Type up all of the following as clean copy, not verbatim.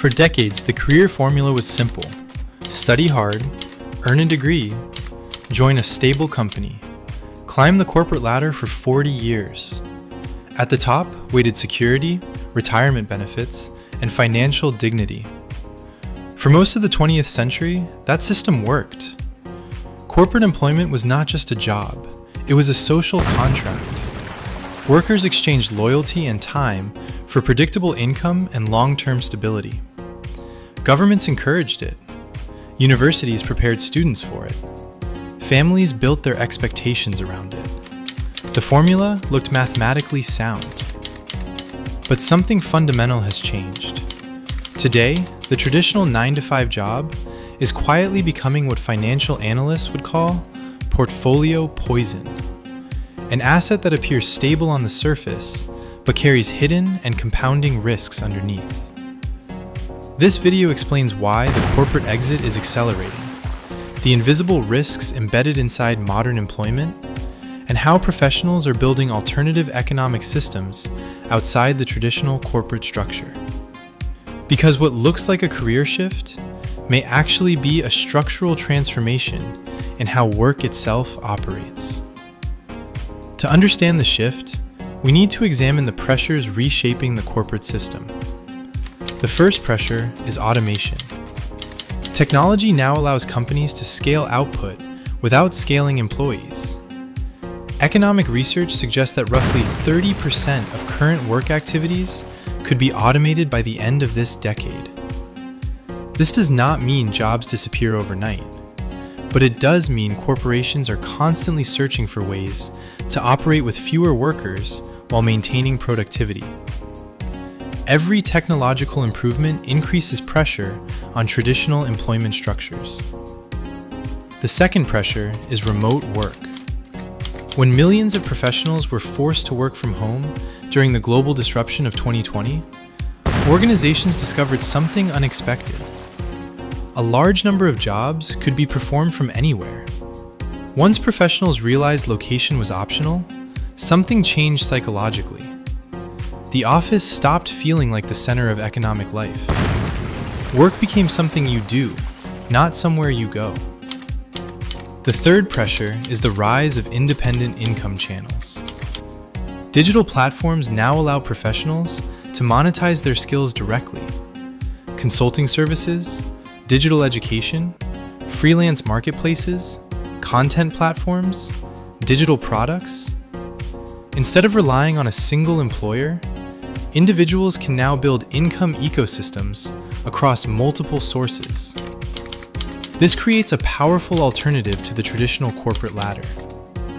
For decades, the career formula was simple. Study hard, earn a degree, join a stable company, climb the corporate ladder for 40 years. At the top waited security, retirement benefits, and financial dignity. For most of the 20th century, that system worked. Corporate employment was not just a job, it was a social contract. Workers exchanged loyalty and time for predictable income and long-term stability. Governments encouraged it. Universities prepared students for it. Families built their expectations around it. The formula looked mathematically sound. But something fundamental has changed. Today, the traditional 9-to-5 job is quietly becoming what financial analysts would call portfolio poison. An asset that appears stable on the surface, but carries hidden and compounding risks underneath. This video explains why the corporate exit is accelerating, the invisible risks embedded inside modern employment, and how professionals are building alternative economic systems outside the traditional corporate structure. Because what looks like a career shift may actually be a structural transformation in how work itself operates. To understand the shift, we need to examine the pressures reshaping the corporate system. The first pressure is automation. Technology now allows companies to scale output without scaling employees. Economic research suggests that roughly 30% of current work activities could be automated by the end of this decade. This does not mean jobs disappear overnight, but it does mean corporations are constantly searching for ways to operate with fewer workers while maintaining productivity. Every technological improvement increases pressure on traditional employment structures. The second pressure is remote work. When millions of professionals were forced to work from home during the global disruption of 2020, organizations discovered something unexpected. A large number of jobs could be performed from anywhere. Once professionals realized location was optional, something changed psychologically. The office stopped feeling like the center of economic life. Work became something you do, not somewhere you go. The third pressure is the rise of independent income channels. Digital platforms now allow professionals to monetize their skills directly. Consulting services, digital education, freelance marketplaces, content platforms, digital products. Instead of relying on a single employer, individuals can now build income ecosystems across multiple sources. This creates a powerful alternative to the traditional corporate ladder.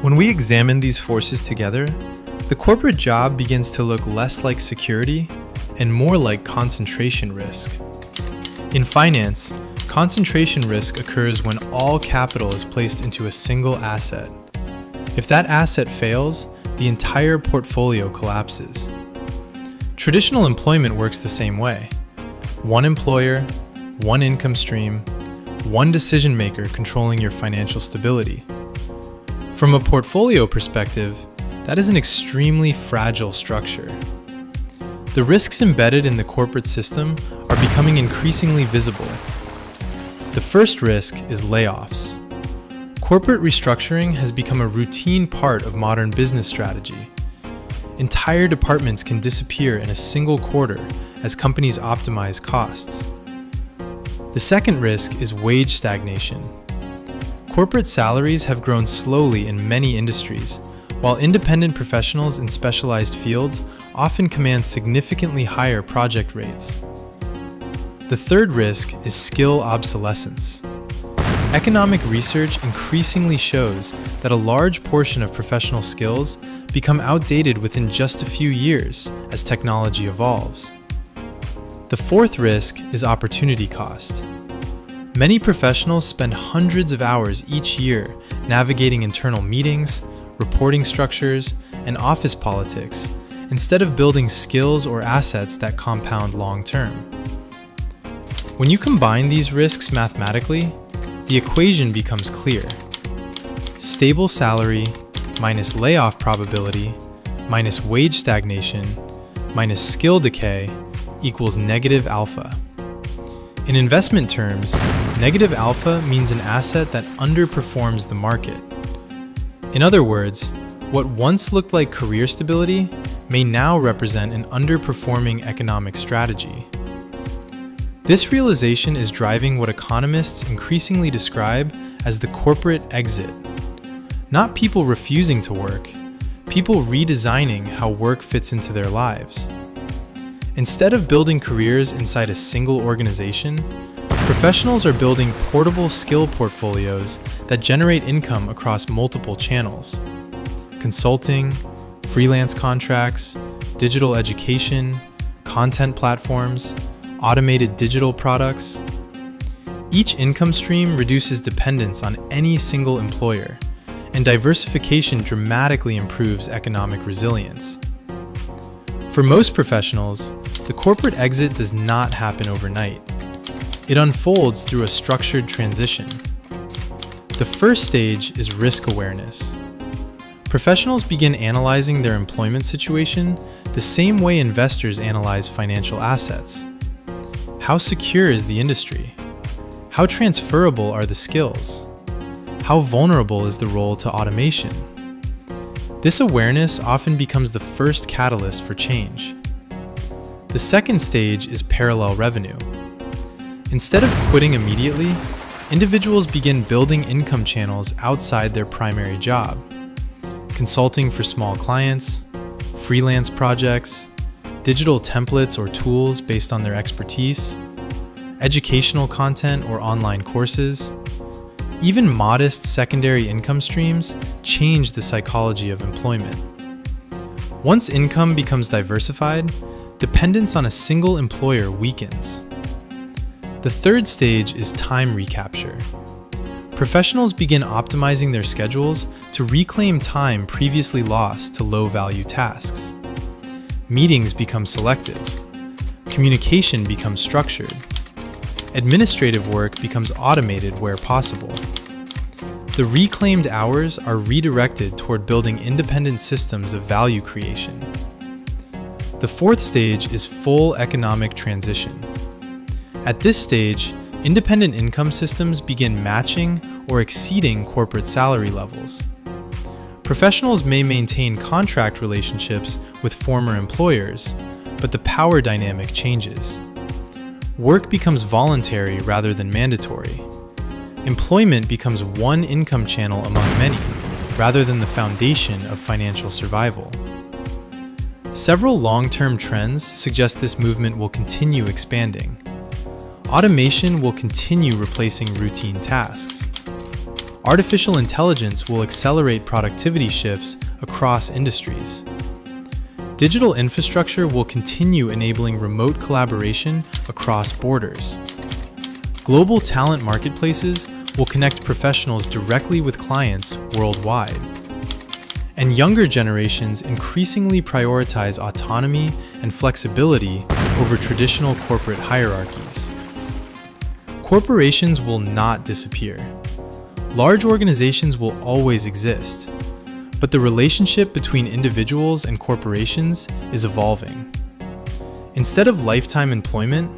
When we examine these forces together, the corporate job begins to look less like security and more like concentration risk. In finance, concentration risk occurs when all capital is placed into a single asset. If that asset fails, the entire portfolio collapses. Traditional employment works the same way. One employer, one income stream, one decision maker controlling your financial stability. From a portfolio perspective, that is an extremely fragile structure. The risks embedded in the corporate system are becoming increasingly visible. The first risk is layoffs. Corporate restructuring has become a routine part of modern business strategy. Entire departments can disappear in a single quarter as companies optimize costs. The second risk is wage stagnation. Corporate salaries have grown slowly in many industries, while independent professionals in specialized fields often command significantly higher project rates. The third risk is skill obsolescence. Economic research increasingly shows that a large portion of professional skills become outdated within just a few years as technology evolves. The fourth risk is opportunity cost. Many professionals spend hundreds of hours each year navigating internal meetings, reporting structures, and office politics, instead of building skills or assets that compound long-term. When you combine these risks mathematically, the equation becomes clear. Stable salary minus layoff probability minus wage stagnation minus skill decay equals negative alpha. In investment terms, negative alpha means an asset that underperforms the market. In other words, what once looked like career stability may now represent an underperforming economic strategy. This realization is driving what economists increasingly describe as the corporate exit. Not people refusing to work, people redesigning how work fits into their lives. Instead of building careers inside a single organization, professionals are building portable skill portfolios that generate income across multiple channels. Consulting, freelance contracts, digital education, content platforms, automated digital products. Each income stream reduces dependence on any single employer, and diversification dramatically improves economic resilience. For most professionals, the corporate exit does not happen overnight. It unfolds through a structured transition. The first stage is risk awareness. Professionals begin analyzing their employment situation the same way investors analyze financial assets. How secure is the industry? How transferable are the skills? How vulnerable is the role to automation? This awareness often becomes the first catalyst for change. The second stage is parallel revenue. Instead of quitting immediately, individuals begin building income channels outside their primary job. Consulting for small clients, freelance projects, digital templates or tools based on their expertise, educational content or online courses. Even modest secondary income streams change the psychology of employment. Once income becomes diversified, dependence on a single employer weakens. The third stage is time recapture. Professionals begin optimizing their schedules to reclaim time previously lost to low-value tasks. Meetings become selective. Communication becomes structured. Administrative work becomes automated where possible. The reclaimed hours are redirected toward building independent systems of value creation. The fourth stage is full economic transition. At this stage, independent income systems begin matching or exceeding corporate salary levels. Professionals may maintain contract relationships with former employers, but the power dynamic changes. Work becomes voluntary rather than mandatory. Employment becomes one income channel among many, rather than the foundation of financial survival. Several long-term trends suggest this movement will continue expanding. Automation will continue replacing routine tasks. Artificial intelligence will accelerate productivity shifts across industries. Digital infrastructure will continue enabling remote collaboration across borders. Global talent marketplaces will connect professionals directly with clients worldwide. And younger generations increasingly prioritize autonomy and flexibility over traditional corporate hierarchies. Corporations will not disappear. Large organizations will always exist, but the relationship between individuals and corporations is evolving. Instead of lifetime employment,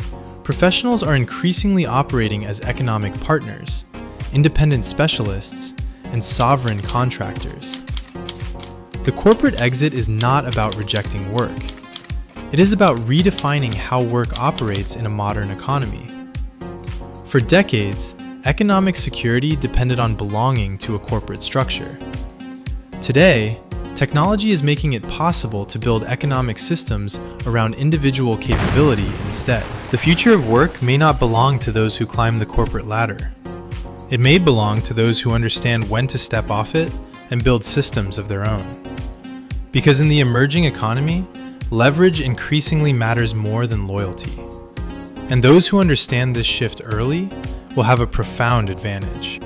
professionals are increasingly operating as economic partners, independent specialists, and sovereign contractors. The corporate exit is not about rejecting work. It is about redefining how work operates in a modern economy. For decades, economic security depended on belonging to a corporate structure. Today, technology is making it possible to build economic systems around individual capability instead. The future of work may not belong to those who climb the corporate ladder. It may belong to those who understand when to step off it and build systems of their own. Because in the emerging economy, leverage increasingly matters more than loyalty. And those who understand this shift early will have a profound advantage.